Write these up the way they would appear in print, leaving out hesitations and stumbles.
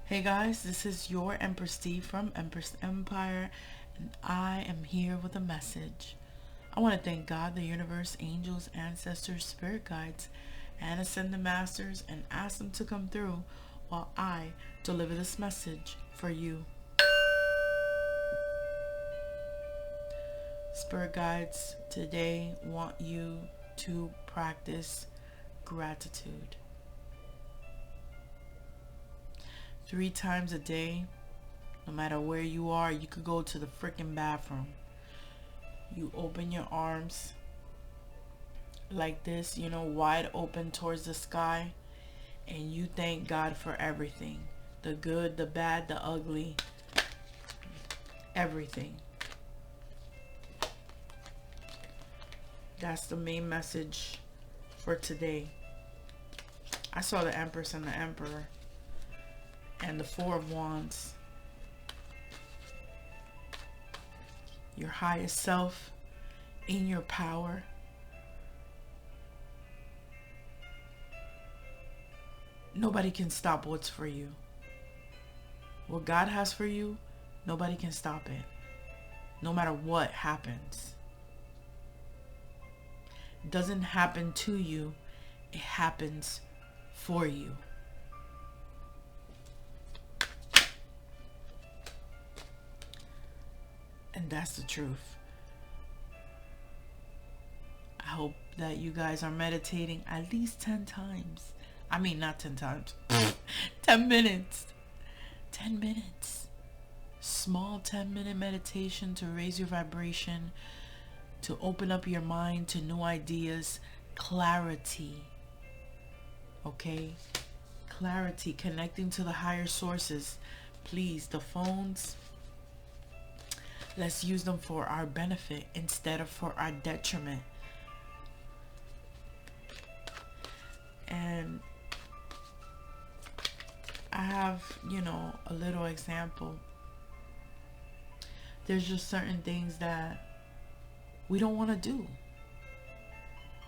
Hey guys, this is your Empress D from Empress Empire, and I am here with a message. I want to thank God, the universe, angels, ancestors, spirit guides, and ascended masters, and ask them to come through while I deliver this message for you. Spirit guides today want you to practice gratitude. 3 times a day, no matter where you are. You could go to the freaking bathroom. You open your arms like this, wide open towards the sky, and you thank God for everything. The good, the bad, the ugly, everything. That's the main message for today. I saw the Empress and the Emperor and the Four of Wands. Your highest self in your power. Nobody can stop what's for you. What God has for you, nobody can stop it. No matter what happens. It doesn't happen to you, it happens for you. And that's the truth. I hope that you guys are meditating at least 10 times. I mean, not 10 times. 10 minutes. 10 minutes. Small 10-minute meditation to raise your vibration, to open up your mind to new ideas, clarity. Okay? Clarity, connecting to the higher sources. Please, the phones, let's use them for our benefit instead of for our detriment. And I have, a little example. There's just certain things that we don't want to do.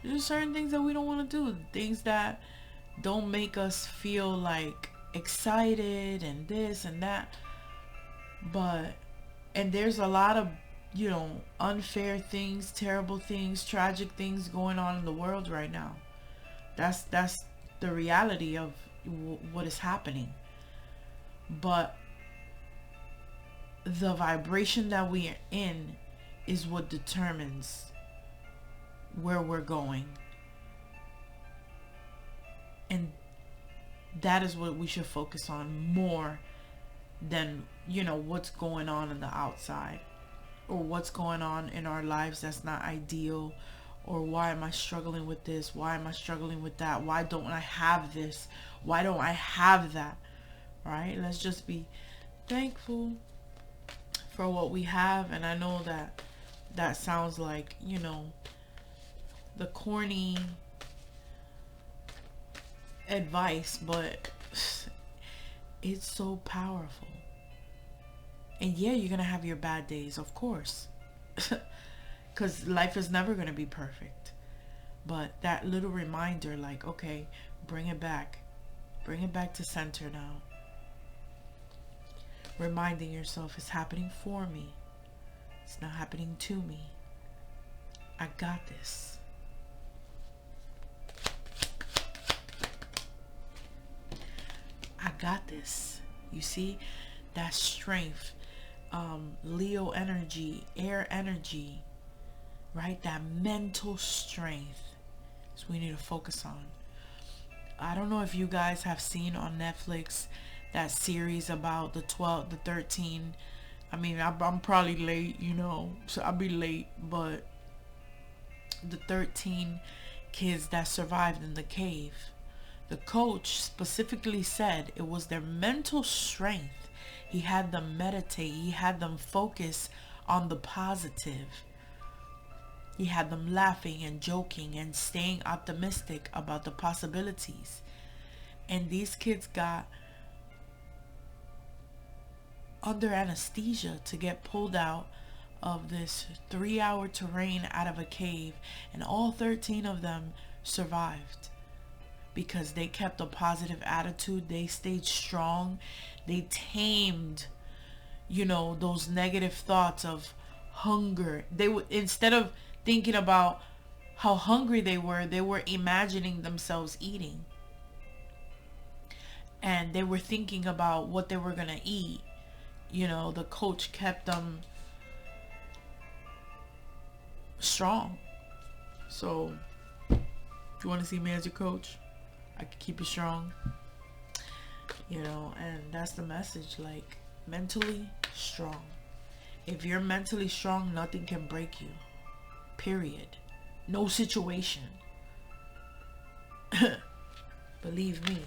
There's certain things that we don't want to do. Things that don't make us feel like excited and this and that. And there's a lot of, unfair things, terrible things, tragic things going on in the world right now. That's the reality of what is happening. But the vibration that we are in is what determines where we're going. And that is what we should focus on more than, what's going on the outside, or what's going on in our lives that's not ideal, or why am I struggling with this? Why am I struggling with that? Why don't I have this? Why don't I have that? Right? Let's just be thankful for what we have. And I know that sounds like, the corny advice, but it's so powerful. And yeah, you're gonna have your bad days, of course, because life is never gonna be perfect. But that little reminder, like, okay, bring it back to center now. Reminding yourself it's happening for me, it's not happening to me. I got this. I got this. You see, that strength, Leo energy, air energy, right? That mental strength is what we need to focus on. I don't know if you guys have seen on Netflix that series about the 13. I mean, I'm probably late, so I'll be late, but the 13 kids that survived in the cave. The coach specifically said it was their mental strength. He had them meditate. He had them focus on the positive. He had them laughing and joking and staying optimistic about the possibilities. And these kids got under anesthesia to get pulled out of this 3-hour terrain out of a cave. And all 13 of them survived. because they kept a positive attitude. They stayed strong. They tamed, you know, those negative thoughts of hunger. They would, instead of thinking about how hungry they were imagining themselves eating. And they were thinking about what they were going to eat. You know, the coach kept them strong. So, if you want to see me as your coach, I can keep you strong. You know, and that's the message. Like, mentally strong. If you're mentally strong, nothing can break you. Period. No situation. Believe me.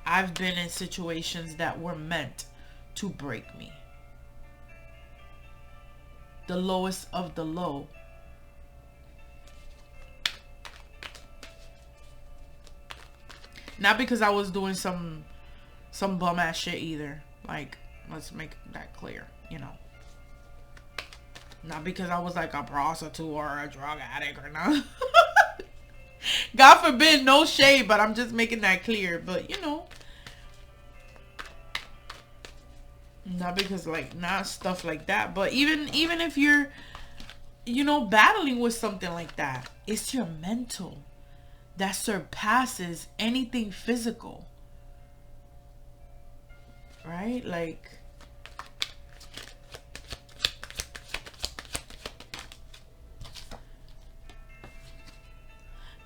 I've been in situations that were meant to break me. The lowest of the low. Not because I was doing some bum ass shit either. Like, let's make that clear, you know. Not because I was like a prostitute or a drug addict or not. God forbid, no shade, but I'm just making that clear. But, you know, not because, like, not stuff like that. But even if you're, you know, battling with something like that, it's your mental that surpasses anything physical. Right? Like,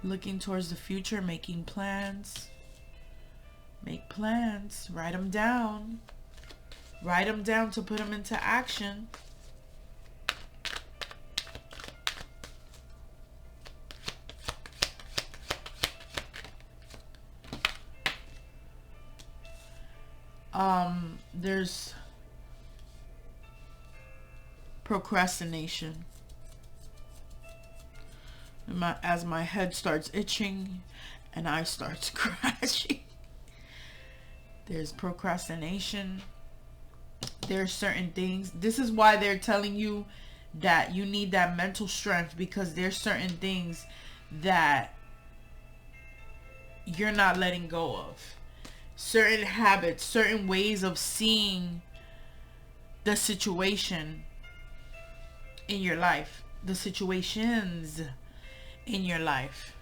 looking towards the future, making plans. Make plans. Write them down. Write them down to put them into action. There's procrastination. As my head starts itching and I start crashing. There's procrastination. There's certain things. This is why they're telling you that you need that mental strength, because there's certain things that you're not letting go of. Certain habits, certain ways of seeing the situation in your life, the situations in your life.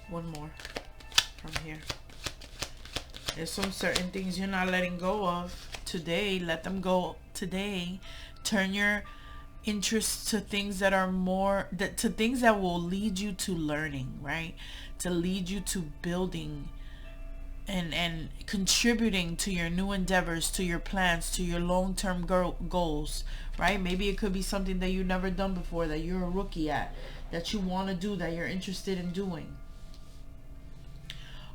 One more from here. There's some certain things you're not letting go of today. Let them go today. Turn your interests to things that are more, to things that will lead you to learning, right? To lead you to building and contributing to your new endeavors, to your plans, to your long-term goals, right? Maybe it could be something that you've never done before, that you're a rookie at, that you want to do, that you're interested in doing.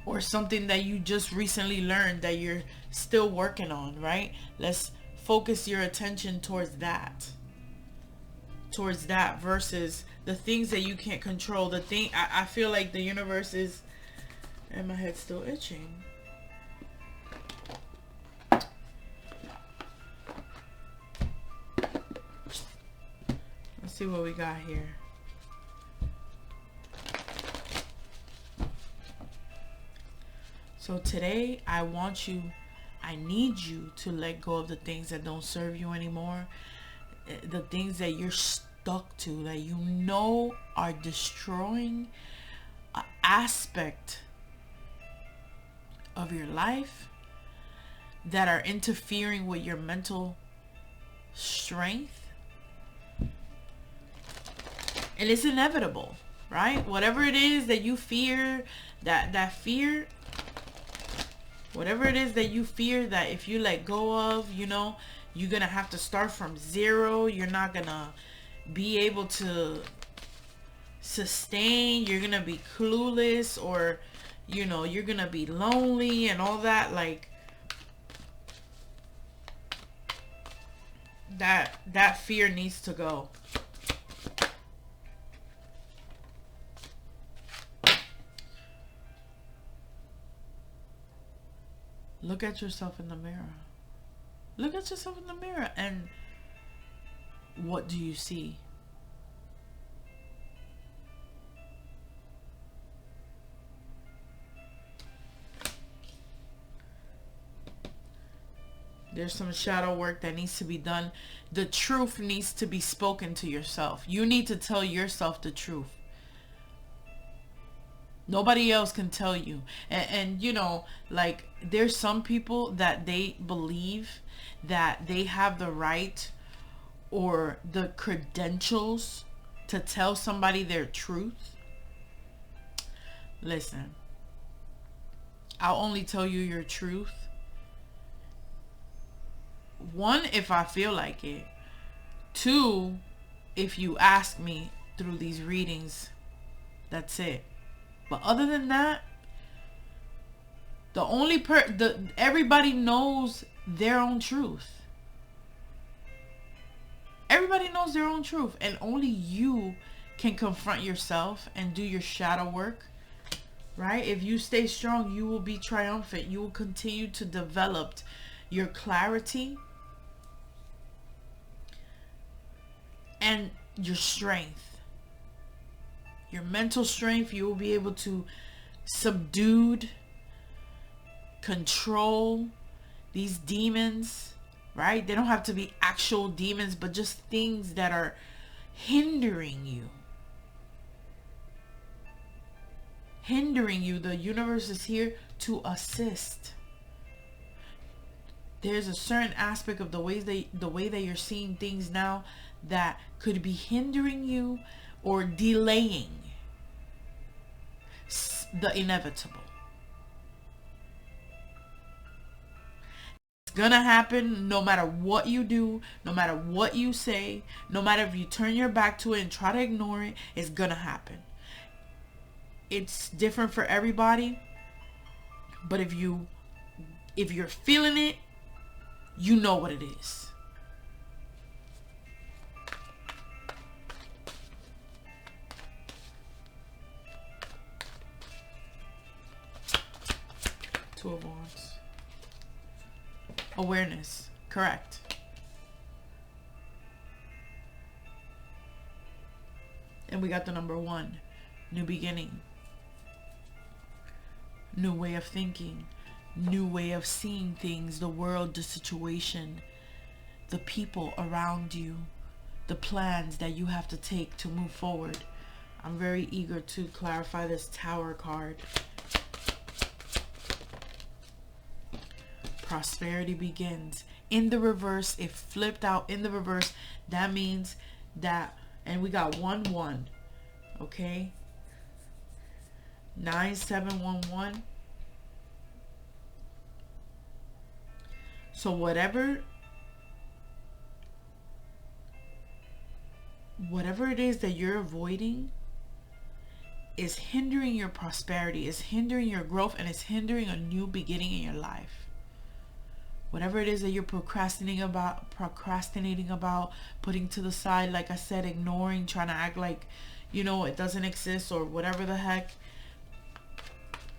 Or something that you just recently learned that you're still working on, right? Let's focus your attention towards that. Towards that versus the things that you can't control. The thing, I feel like the universe is, and my head's still itching. Let's see what we got here. So today, I need you to let go of the things that don't serve you anymore. The things that you're stuck to, that you know are destroying an aspect of your life, that are interfering with your mental strength. And it's inevitable, right? Whatever it is that you fear, that fear, whatever it is that you fear that if you let go of, you know, you're going to have to start from zero. You're not going to be able to sustain. You're going to be clueless, or, you know, you're going to be lonely and all that. Like, that fear needs to go. Look at yourself in the mirror. Look at yourself in the mirror, and what do you see? There's some shadow work that needs to be done. The truth needs to be spoken to yourself. You need to tell yourself the truth. Nobody else can tell you. And you know, like, there's some people that they believe that they have the right or the credentials to tell somebody their truth. Listen, I'll only tell you your truth. One, if I feel like it. Two, if you ask me through these readings. That's it. But other than that, the only everybody knows their own truth. Everybody knows their own truth, and only you can confront yourself and do your shadow work, right? If you stay strong, you will be triumphant. You will continue to develop your clarity and your strength. Your mental strength. You will be able to subdue, control these demons, right? They don't have to be actual demons, but just things that are hindering you. The universe is here to assist. There's a certain aspect of the way that you're seeing things now that could be hindering you or delaying the inevitable. It's gonna happen no matter what you do, no matter what you say, no matter if you turn your back to it and try to ignore it. It's gonna happen. It's different for everybody, but if you're feeling it, you know what it is. Two of Wands. Awareness. Correct. And we got the number 1. New beginning. New way of thinking. New way of seeing things. The world, the situation. The people around you. The plans that you have to take to move forward. I'm very eager to clarify this Tower card. Prosperity begins. In the reverse, it flipped out in the reverse. That means that, and we got 1-1. Okay? 9-7-1-1. So whatever it is that you're avoiding is hindering your prosperity, is hindering your growth, and is hindering a new beginning in your life. Whatever it is that you're procrastinating about, putting to the side, like I said, ignoring, trying to act like, you know, it doesn't exist or whatever the heck.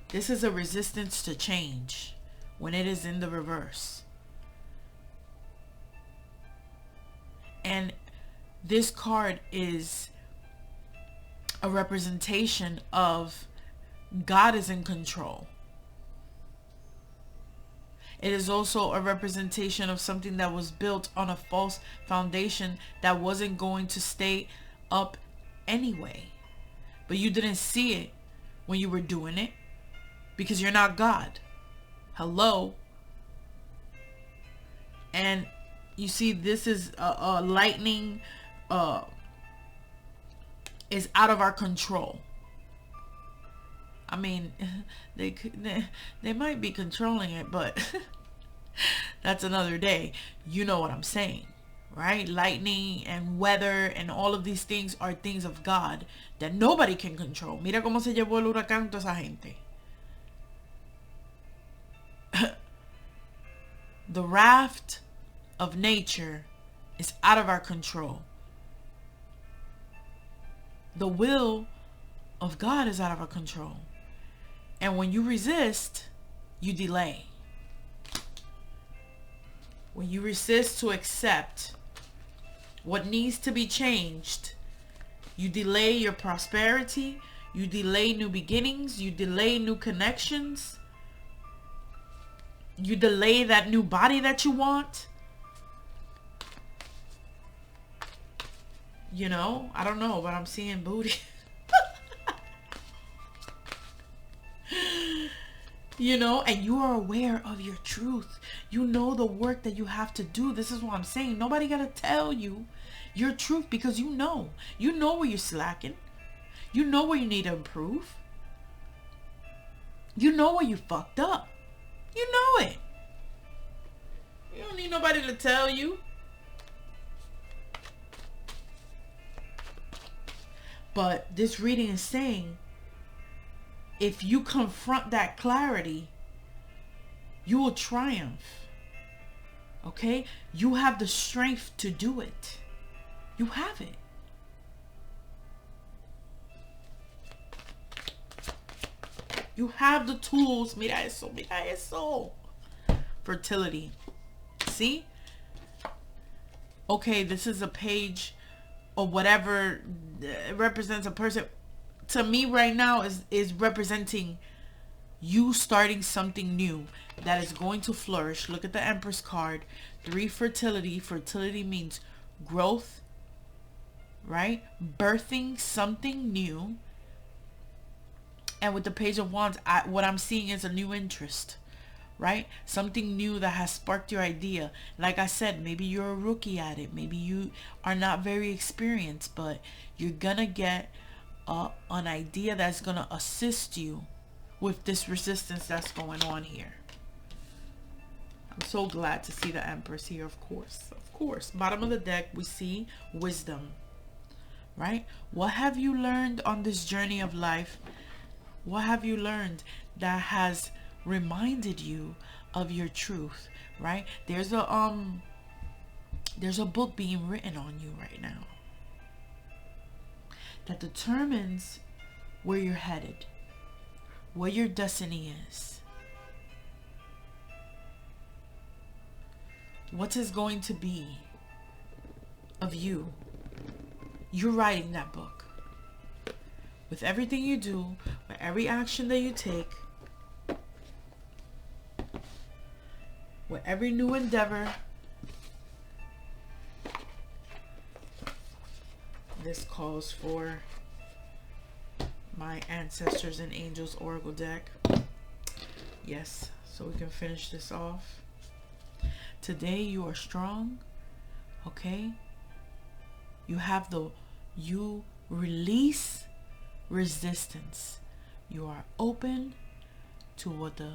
This is a resistance to change when it is in the reverse. And this card is a representation of God is in control. It is also a representation of something that was built on a false foundation that wasn't going to stay up anyway. But you didn't see it when you were doing it because you're not God. Hello. And you see, this is a lightning is out of our control. I mean, they might be controlling it, but that's another day. You know what I'm saying, right? Lightning and weather and all of these things are things of God that nobody can control. Mira cómo se llevó el huracán toda esa gente. The raft of nature is out of our control. The will of God is out of our control. And when you resist, you delay. When you resist to accept what needs to be changed, you delay your prosperity, you delay new beginnings, you delay new connections. You delay that new body that you want. You know, I don't know, but I'm seeing booty. You know, and you are aware of your truth. You know the work that you have to do. This is what I'm saying. Nobody gotta tell you your truth, because you know. You know where you're slacking. You know where you need to improve. You know where you fucked up. You know it. You don't need nobody to tell you. But this reading is saying, if you confront that clarity, you will triumph. Okay? You have the strength to do it. You have it. You have the tools. Mira eso, mira eso. Fertility. See? Okay, this is a page or whatever represents a person. To me right now is representing you starting something new that is going to flourish. Look at the Empress card. 3, fertility. Fertility means growth, right? Birthing something new. And with the Page of Wands, what I'm seeing is a new interest, right? Something new that has sparked your idea. Like I said, maybe you're a rookie at it. Maybe you are not very experienced, but you're gonna get an idea that's gonna assist you with this resistance that's going on here. I'm so glad to see the Empress here, of course. Of course. Bottom of the deck, we see wisdom, right? What have you learned on this journey of life? What have you learned that has reminded you of your truth, right? There's a book being written on you right now that determines where you're headed, what your destiny is, what is going to be of you. You're writing that book. With everything you do, with every action that you take, with every new endeavor, this calls for my Ancestors and Angels Oracle deck. Yes, so we can finish this off. Today you are strong, okay? You release resistance. You are open to what the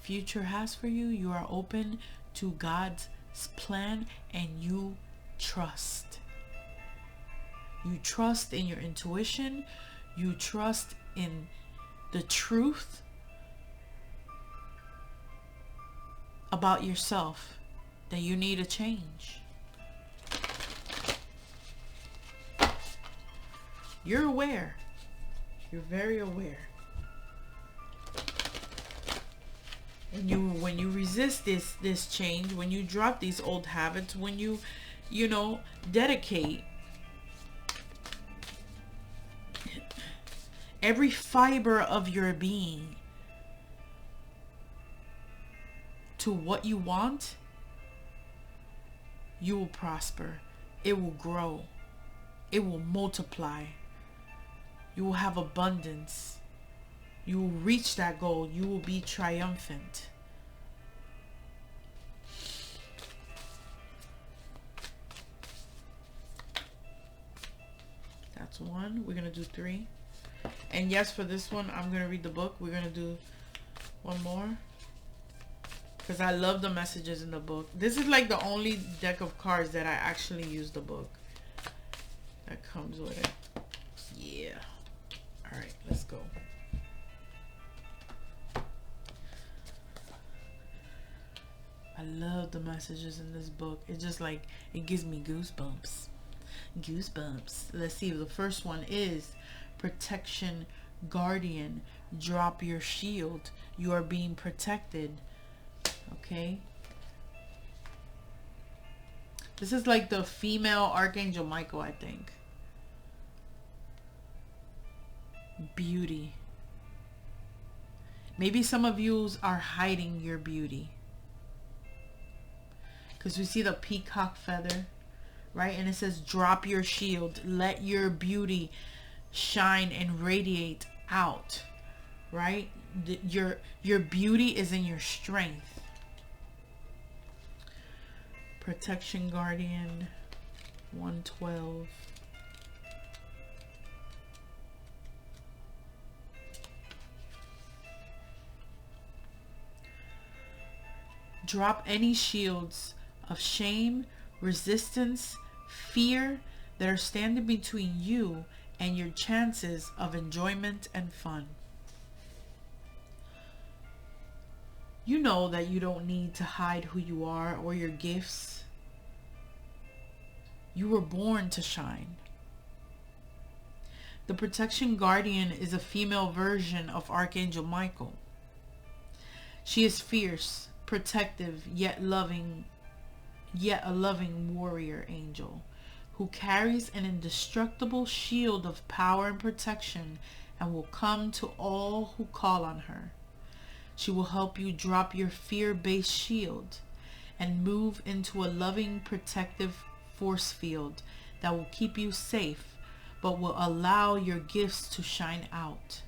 future has for you. You are open to God's plan, and you trust. You trust in your intuition. You trust in the truth about yourself, that you need a change. You're aware. You're very aware. And when you resist this change, when you drop these old habits, when you dedicate every fiber of your being to what you want, you will prosper. It will grow. It will multiply. You will have abundance. You will reach that goal. You will be triumphant. That's one. We're going to do 3. And yes, for this one, I'm going to read the book. We're going to do one more, because I love the messages in the book. This is like the only deck of cards that I actually use the book that comes with it. Yeah. All right, let's go. I love the messages in this book. It's just like, it gives me goosebumps. Goosebumps. Let's see. The first one is protection, guardian. Drop your shield. You are being protected. Okay. This is like the female Archangel Michael, I think. Beauty. Maybe some of you are hiding your beauty. Because we see the peacock feather, right? And it says, drop your shield. Let your beauty shine and radiate out, right? Your beauty is in your strength. Protection Guardian 112. Drop any shields of shame, resistance, fear that are standing between you and your chances of enjoyment and fun. You know that you don't need to hide who you are or your gifts. You were born to shine. The Protection Guardian is a female version of Archangel Michael. She is fierce, protective, yet a loving warrior angel who carries an indestructible shield of power and protection and will come to all who call on her. She will help you drop your fear-based shield and move into a loving, protective force field that will keep you safe, but will allow your gifts to shine out.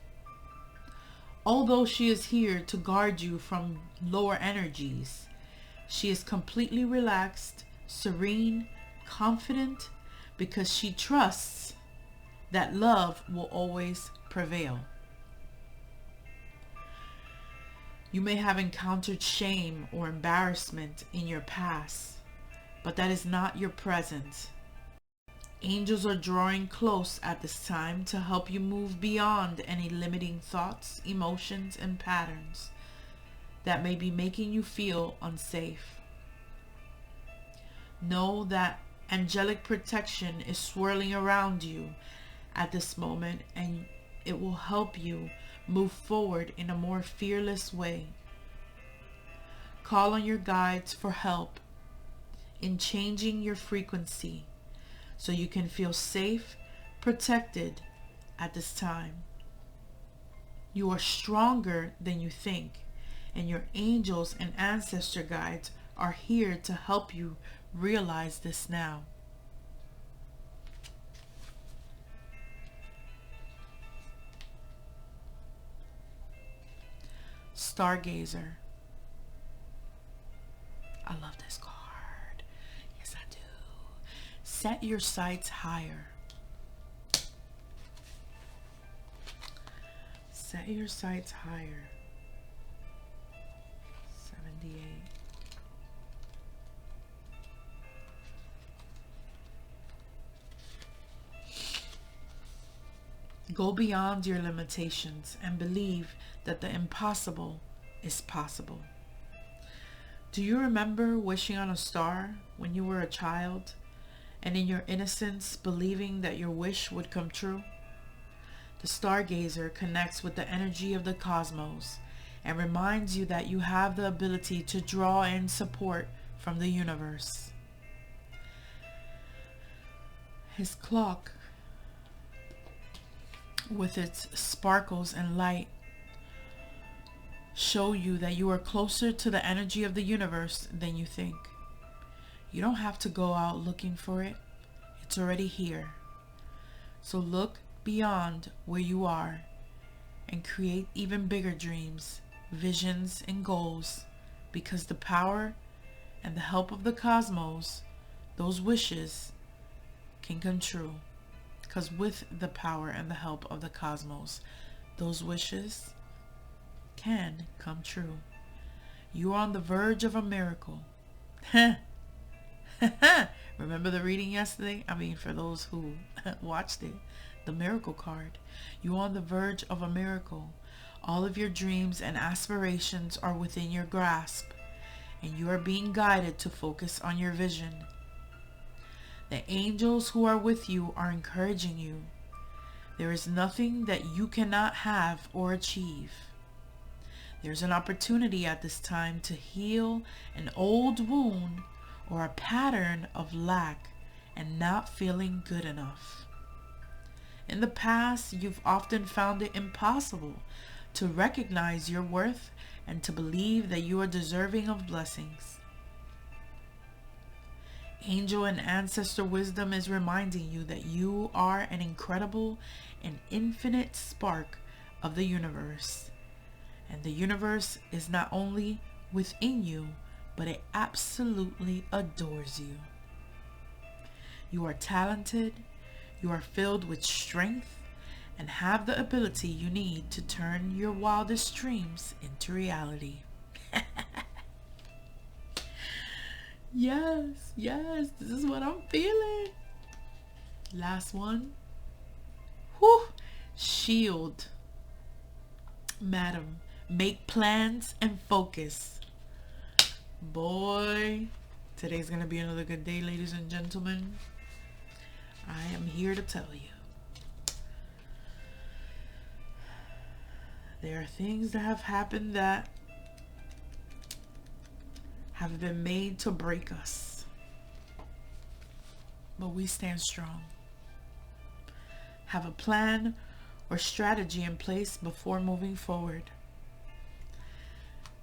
Although she is here to guard you from lower energies, she is completely relaxed, serene, confident, because she trusts that love will always prevail. You may have encountered shame or embarrassment in your past, but that is not your present. Angels are drawing close at this time to help you move beyond any limiting thoughts, emotions, and patterns that may be making you feel unsafe. Know that angelic protection is swirling around you at this moment, and it will help you move forward in a more fearless way. Call on your guides for help in changing your frequency so you can feel safe, protected at this time. You are stronger than you think, and your angels and ancestor guides are here to help you realize this now. Stargazer. I love this card. Yes, I do. Set your sights higher. Set your sights higher. 78. Go beyond your limitations and believe that the impossible is possible. Do you remember wishing on a star when you were a child, and in your innocence believing that your wish would come true? The stargazer connects with the energy of the cosmos and reminds you that you have the ability to draw in support from the universe. His clock, with its sparkles and light, show you that you are closer to the energy of the universe than you think. You don't have to go out looking for it. It's already here. So look beyond where you are and create even bigger dreams, visions, and goals, because the power and the help of the cosmos, those wishes can come true. Because with the power and the help of the cosmos, those wishes can come true. You are on the verge of a miracle. Remember the reading yesterday? I mean, for those who watched it, the miracle card. You are on the verge of a miracle. All of your dreams and aspirations are within your grasp, and you are being guided to focus on your vision. The angels who are with you are encouraging you. There is nothing that you cannot have or achieve. There's an opportunity at this time to heal an old wound or a pattern of lack and not feeling good enough. In the past, you've often found it impossible to recognize your worth and to believe that you are deserving of blessings. Angel and ancestor wisdom is reminding you that you are an incredible and infinite spark of the universe. And the universe is not only within you, but it absolutely adores you. You are talented, you are filled with strength, and have the ability you need to turn your wildest dreams into reality. Yes, yes, this is what I'm feeling. Last one. Whew. Shield. Madam, make plans and focus. Boy, today's gonna be another good day, ladies and gentlemen. I am here to tell you. There are things that have happened that have been made to break us. But we stand strong. Have a plan or strategy in place before moving forward.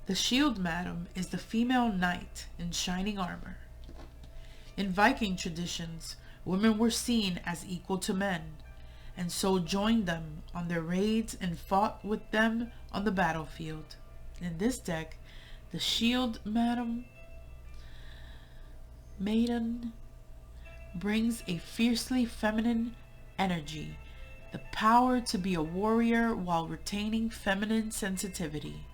The shield, madam, is the female knight in shining armor. In Viking traditions, women were seen as equal to men, and so joined them on their raids and fought with them on the battlefield. In this deck, the shield, madam, maiden, brings a fiercely feminine energy, the power to be a warrior while retaining feminine sensitivity.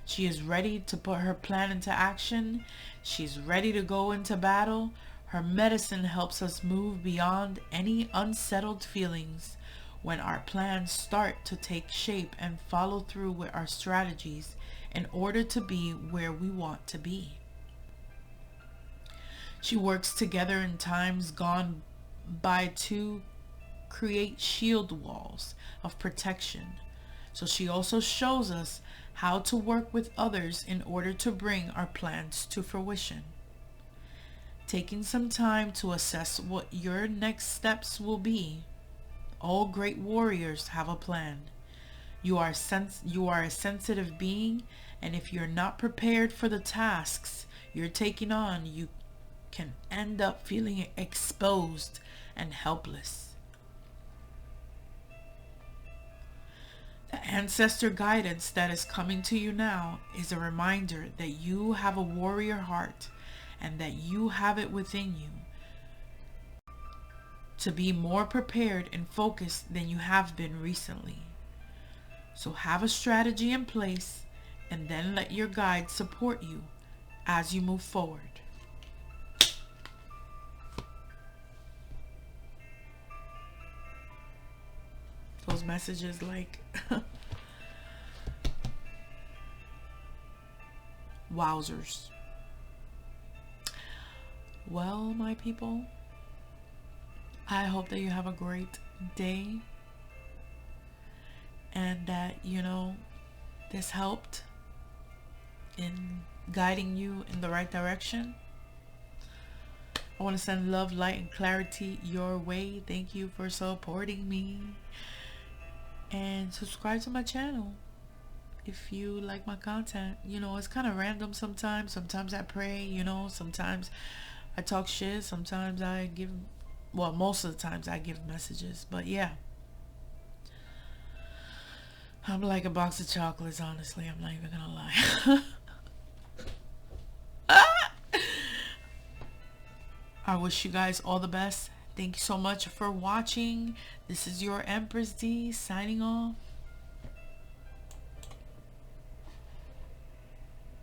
She is ready to put her plan into action. She's ready to go into battle. Her medicine helps us move beyond any unsettled feelings when our plans start to take shape and follow through with our strategies in order to be where we want to be. She works together in times gone by to create shield walls of protection. So she also shows us how to work with others in order to bring our plans to fruition. Taking some time to assess what your next steps will be. All great warriors have a plan. You are a sensitive being, and if you're not prepared for the tasks you're taking on, you can end up feeling exposed and helpless. The ancestor guidance that is coming to you now is a reminder that you have a warrior heart and that you have it within you to be more prepared and focused than you have been recently. So have a strategy in place and then let your guide support you as you move forward. Those messages like wowzers. Well, my people, I hope that you have a great day and that, this helped in guiding you in the right direction. I want to send love, light, and clarity your way. Thank you for supporting me. And subscribe to my channel if you like my content. It's kind of random sometimes. Sometimes I pray, sometimes I talk shit. Sometimes I give, most of the times I give messages. But yeah, I'm like a box of chocolates, honestly. I'm not even gonna lie. I wish you guys all the best. Thank you so much for watching. This is your Empress D signing off.